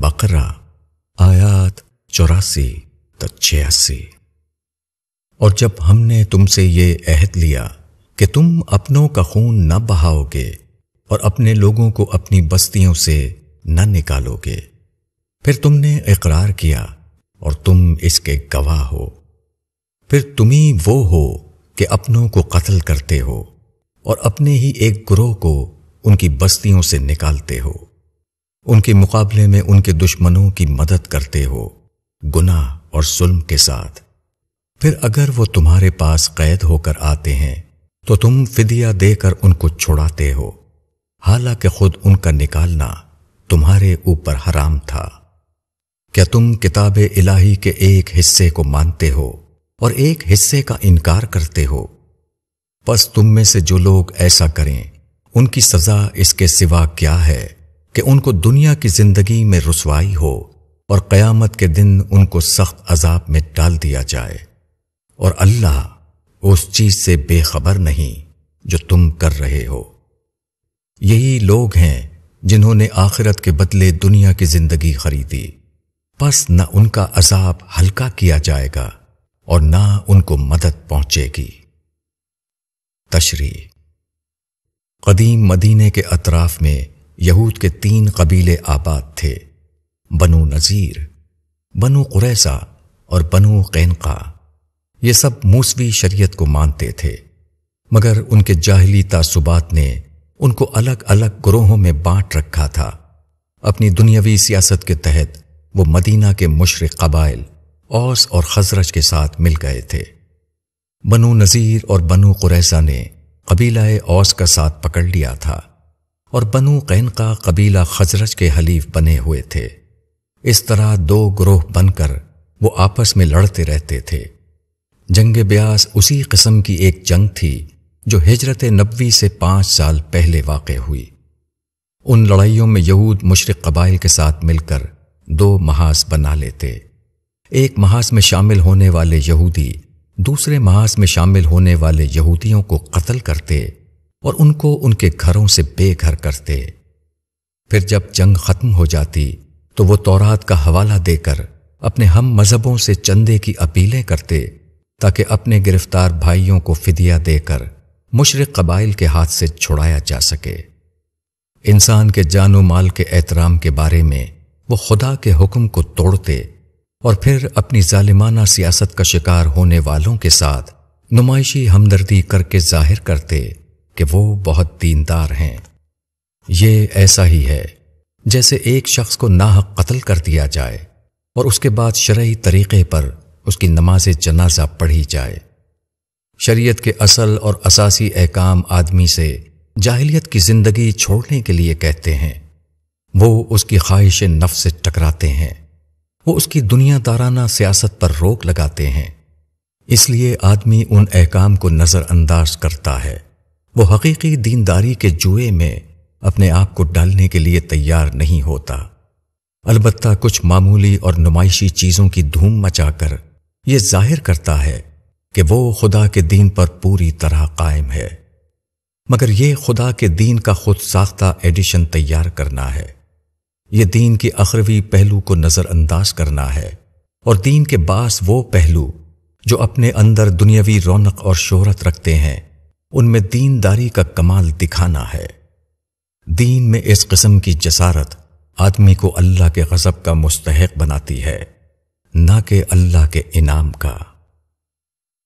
بقرہ آیات 84 تا 86۔ اور جب ہم نے تم سے یہ عہد لیا کہ تم اپنوں کا خون نہ بہاؤ گے اور اپنے لوگوں کو اپنی بستیوں سے نہ نکالو گے، پھر تم نے اقرار کیا اور تم اس کے گواہ ہو، پھر تم ہی وہ ہو کہ اپنوں کو قتل کرتے ہو اور اپنے ہی ایک گروہ کو ان کی بستیوں سے نکالتے ہو، ان کے مقابلے میں ان کے دشمنوں کی مدد کرتے ہو گناہ اور ظلم کے ساتھ۔ پھر اگر وہ تمہارے پاس قید ہو کر آتے ہیں تو تم فدیہ دے کر ان کو چھڑاتے ہو، حالانکہ خود ان کا نکالنا تمہارے اوپر حرام تھا۔ کیا تم کتاب الہی کے ایک حصے کو مانتے ہو اور ایک حصے کا انکار کرتے ہو؟ پس تم میں سے جو لوگ ایسا کریں ان کی سزا اس کے سوا کیا ہے کہ ان کو دنیا کی زندگی میں رسوائی ہو اور قیامت کے دن ان کو سخت عذاب میں ڈال دیا جائے، اور اللہ اس چیز سے بے خبر نہیں جو تم کر رہے ہو۔ یہی لوگ ہیں جنہوں نے آخرت کے بدلے دنیا کی زندگی خریدی، پس نہ ان کا عذاب ہلکا کیا جائے گا اور نہ ان کو مدد پہنچے گی۔ تشریح: قدیم مدینے کے اطراف میں یہود کے 3 قبیلے آباد تھے، بنو نذیر، بنو قریظہ اور بنو قینقاع۔ یہ سب موسوی شریعت کو مانتے تھے، مگر ان کے جاہلی تعصبات نے ان کو الگ الگ گروہوں میں بانٹ رکھا تھا۔ اپنی دنیاوی سیاست کے تحت وہ مدینہ کے مشرق قبائل اوس اور خزرج کے ساتھ مل گئے تھے۔ بنو نذیر اور بنو قریظہ نے قبیلہ اوس کا ساتھ پکڑ لیا تھا اور بنو قینقاع قبیلہ خزرج کے حلیف بنے ہوئے تھے۔ اس طرح 2 گروہ بن کر وہ آپس میں لڑتے رہتے تھے۔ جنگ بیاس اسی قسم کی ایک جنگ تھی جو ہجرت نبوی سے 5 سال پہلے واقع ہوئی۔ ان لڑائیوں میں یہود مشرق قبائل کے ساتھ مل کر 2 محاذ بنا لیتے۔ ایک محاذ میں شامل ہونے والے یہودی دوسرے محاذ میں شامل ہونے والے یہودیوں کو قتل کرتے اور ان کو ان کے گھروں سے بے گھر کرتے۔ پھر جب جنگ ختم ہو جاتی تو وہ تورات کا حوالہ دے کر اپنے ہم مذہبوں سے چندے کی اپیلیں کرتے تاکہ اپنے گرفتار بھائیوں کو فدیہ دے کر مشرق قبائل کے ہاتھ سے چھڑایا جا سکے۔ انسان کے جان و مال کے احترام کے بارے میں وہ خدا کے حکم کو توڑتے اور پھر اپنی ظالمانہ سیاست کا شکار ہونے والوں کے ساتھ نمائشی ہمدردی کر کے ظاہر کرتے کہ وہ بہت دیندار ہیں۔ یہ ایسا ہی ہے جیسے ایک شخص کو ناحق قتل کر دیا جائے اور اس کے بعد شرعی طریقے پر اس کی نماز جنازہ پڑھی جائے۔ شریعت کے اصل اور اساسی احکام آدمی سے جاہلیت کی زندگی چھوڑنے کے لیے کہتے ہیں۔ وہ اس کی خواہش نفس سے ٹکراتے ہیں، وہ اس کی دنیا دارانہ سیاست پر روک لگاتے ہیں۔ اس لیے آدمی ان احکام کو نظر انداز کرتا ہے۔ وہ حقیقی دینداری کے جوئے میں اپنے آپ کو ڈالنے کے لیے تیار نہیں ہوتا۔ البتہ کچھ معمولی اور نمائشی چیزوں کی دھوم مچا کر یہ ظاہر کرتا ہے کہ وہ خدا کے دین پر پوری طرح قائم ہے، مگر یہ خدا کے دین کا خود ساختہ ایڈیشن تیار کرنا ہے۔ یہ دین کی اخروی پہلو کو نظر انداز کرنا ہے اور دین کے بعض وہ پہلو جو اپنے اندر دنیاوی رونق اور شہرت رکھتے ہیں ان میں دینداری کا کمال دکھانا ہے۔ دین میں اس قسم کی جسارت آدمی کو اللہ کے غضب کا مستحق بناتی ہے، نہ کہ اللہ کے انعام کا۔